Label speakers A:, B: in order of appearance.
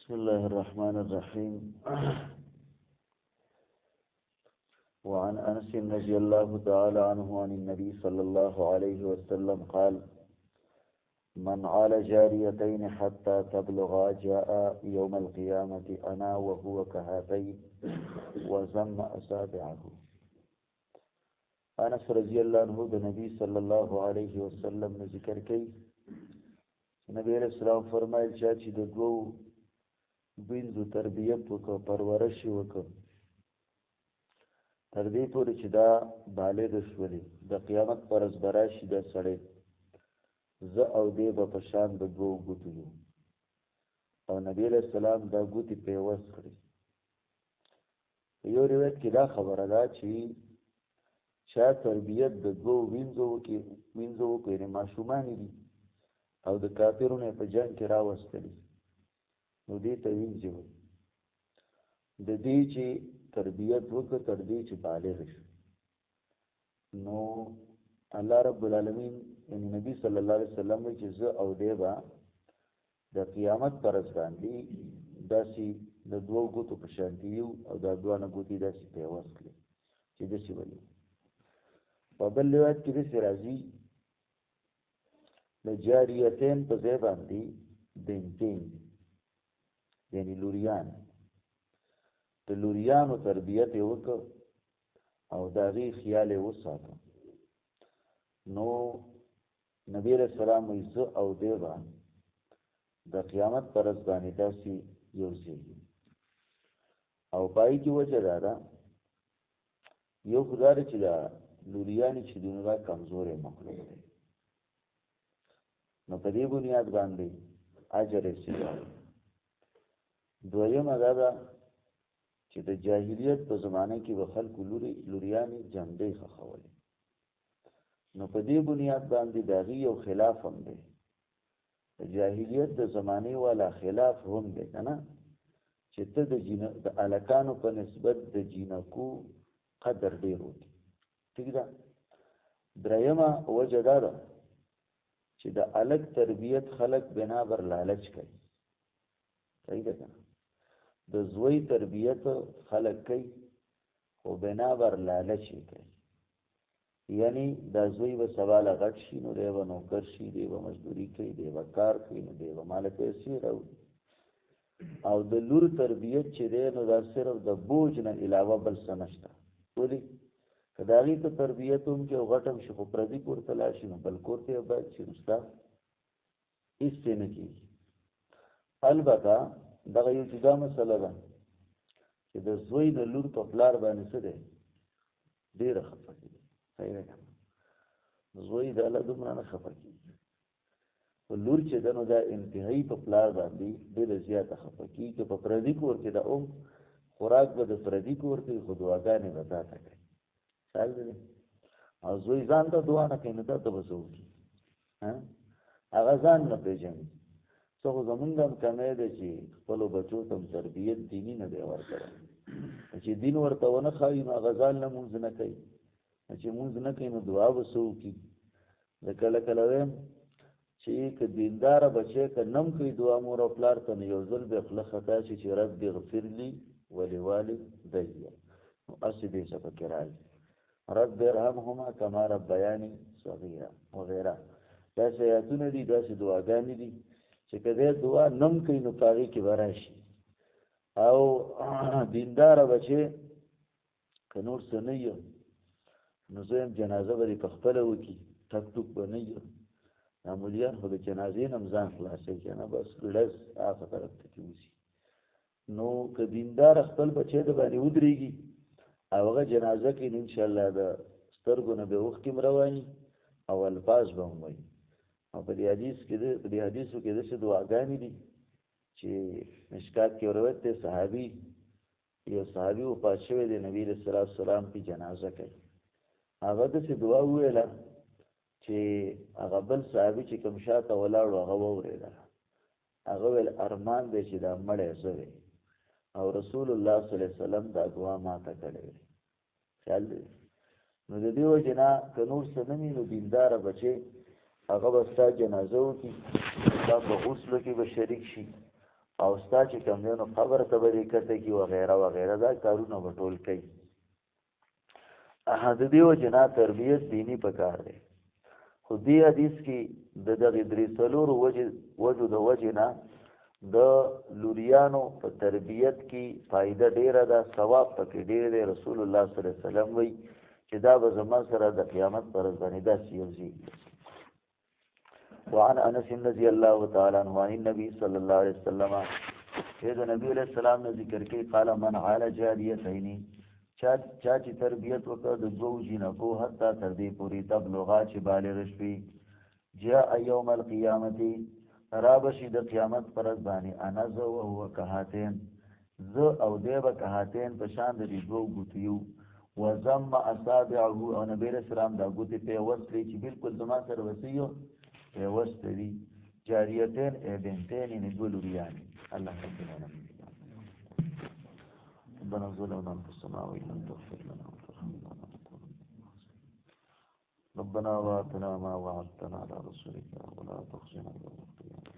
A: بسم الله الرحمن الرحيم. وعن أنس رضي الله تعالى عنه عن النبي صلى الله عليه وسلم قال: من عال جاريتين حتى تبلغا جاء يوم القيامة أنا وهو كهاتين وزم أصابعه. انس رضی اللہ عنہ د نبی صلی الله علیه وسلم نے ذکر کړي نبی علیہ السلام فرمایل چې د دوو بینځو تربیت وکړه، پرورش وکړه، تر دې پورې چې دا بالغ شولې، د قیامت پر ورځ به راشي دا سړی زه او دی به په شان د دوو ګوتو یو. او نبی علیہ السلام دا ګوتې پیوست کړي. په یو روایت کې دا خبره ده چې چا تربیت د دوو وینځو وکړي، یعنې ماشومان دي او د کافرونو په جنګ کې راوستلي، نو دې ته وینځي وایي. د دې چې تربیت وکړه تر دې چې بالغ شي، نو الله رب العالمین یعنی نبی صلی الله علیه وسلم وایي چې زه او دی به د قیامت پر ورځ باندې داسې د دوو ګوتو په شانتي یو او دا دواړه ګوتې داسې پیوست کړي چې داسې وایي. په بل روایت کې داسې راځي د جاریتین په ځای باندې بنتین یعنی لوریان، د لوریانو تربیت یې وکړه او د هغې خیال یې وساته. نو نبی علیہ السلام وایي زه او دی به د قیامت پر ورځ باندې داسې یو ځای یو. او په هغې کې وجه دا ده، یو خو دا ده چې دا لوریانې چې دي نو دا کمزوری مخلوق دی، نو په دې بنیاد باندې اجر استدار. دویمه دا ده چې د جاهلیت په زمانه کې به خلکو لوریانې جمدۍ ښخولې، نو په دې بنیاد باندې د هغې یو خلاف هم دی. د جاهلیت د زمانې والا خلاف هم دی که نه، چې ته د هلکانو په نسبت د جینکو قدر ډېر وکړي. ٹھیک ده. درېیمه وجه دا ده چې د هلک تربیت خلک بنا بر لالچ کوي. صحیح ده که نه؟ د زوی تربیت خلک کوي خو بنا بر لالچ یې کوي، یعنی دا زوی به سبا له غټ شي نو دی به نوکر شي، دی به مزدوري کوي، دی به کار کوي، نو دی به ماله پیسې راوړي. او د لور تربیت چې دی نو دا صرف د بوج نه علاوه بل څه نشته. ولې که د هغې ته تربیت هم کې او غټ هم شي خو پردي کور ته لاړ شي نو بل کور ته یې باید شي، نو ستا هېڅ یې نه کېږي. البته دغه یو جدا مسله ده چې د زوی د لور په پلار باندې څه دی ډېره خفه کېږي. صحیح ده که نه؟ زوی د الله دومره نه خفه کېږي، خو لور چې ده نو دا انتهایي په پلار باندې ډېره زیاته خفه کېږي. که په پردي کور کې ده اوم خوراک به د پردي کور کوي خو دعاګانې به تا ته کوي. خیال دی؟ او زوی ځان ته دعا نه کوي نو تا ته به څه وکړي؟ هغه ځان نه پېژني. څه خو زمونږ هم کمی ده چې خپلو بچو ته هم تربیت دیني نه دی ورکړی. چې دین ورته ونه ښایي نو هغه ځان نه مونځ نه کوي، چې مونځ نه کوي نو دعا به څه وکړي؟ زه کله کله وایم چې که دینداره بچی که نه هم کوي دعا مور او پلار ته، نو یو ځل به خوله خطا شي چې رب اغفر لی ولوالدی، نو هسې دې څه پکې راځي رب ارحمهما کما ربیاني صغیرا وغیره. داسې آیاتونه دي، داسې دعاګانې دي چې که دی دعا نه هم کوي نو په هغې کې به راشي. او دینداره بچی که نور څه نه یم نو زه یم جنازه به دې په خپله وکړي، ټک ټوک به نه یم. دا مولیان خو د جنازې نه هم ځان خلاصوي که نه، بس ګړز هغه طرف ته کې وځي. نو که دینداره خپل بچی د باندې ودرېږي او هغه جنازه کې نو انشاءالله د سترګو نه به اوښکې هم رواني او الفاظ به هم وایي. او په دې حدیثو کې داسې دعاګانې دي چې مشکات کې روایت دی، یو صحابي وفات شوی دی، نبي علیه الصلاة والسلام پې جنازه کوي. هغه داسې دعا وویله چې هغه بل صحابي چې کوم شاته ولاړ و هغه واورېده. هغه ویل ارمان دی چې دا مړی زه دی او رسول الله صلی الله علیه وسلم دا دعا ما ته کړې وې. خیال دی؟ نو د دې وجې نه که نور څه نه وي نو دینداره بچی هغه به ستا جنازه وکړي، ستا په غسلو کې به شریک شي او ستا چې کوم دی نو قبر ته به دې کته کي وغیره وغیره دا کارونه به ټول کوي د دې وجې نه تربیت دیني پکار دی خو دې حدیث کې د دغې درې څلورو وجو د وجې نه د لوریانو په تربیت کې فایده ډیره ده ثواب پکې ډیر دی رسول الله صلی الله علیه وسلم وایي چې دا به زما سره د قیامت پر ورځ باندې داسې یو ځای وعن انس رضی الله تعالی عنہ عن النبي صلی الله علیه وسلم چې نبی علیہ السلام نے ذکر کوي قال من عال جاریتین چا چې تربیت وکړه د دوه جنکو حتی تر دې پورې تبلغا چې بالغ شي جاء یوم القیامت رابشی د قیامت پر ورځ باندې انا ذو هو کهاتین ز او دیو کهاتین په شان د دې دوه ګوتیو وزم اصابعه او نبی علیہ السلام دا ګوتی په وسلې چې بالکل زما سره وسیو په وسلې جاریتین بنتین ندولریان الله رب العالمین ربنا ظلمنا انفسنا وان لم تغفر لنا وترحمنا ربنا واتنا ما وعدتنا على رسولك ولا تخزنا يوم القيامه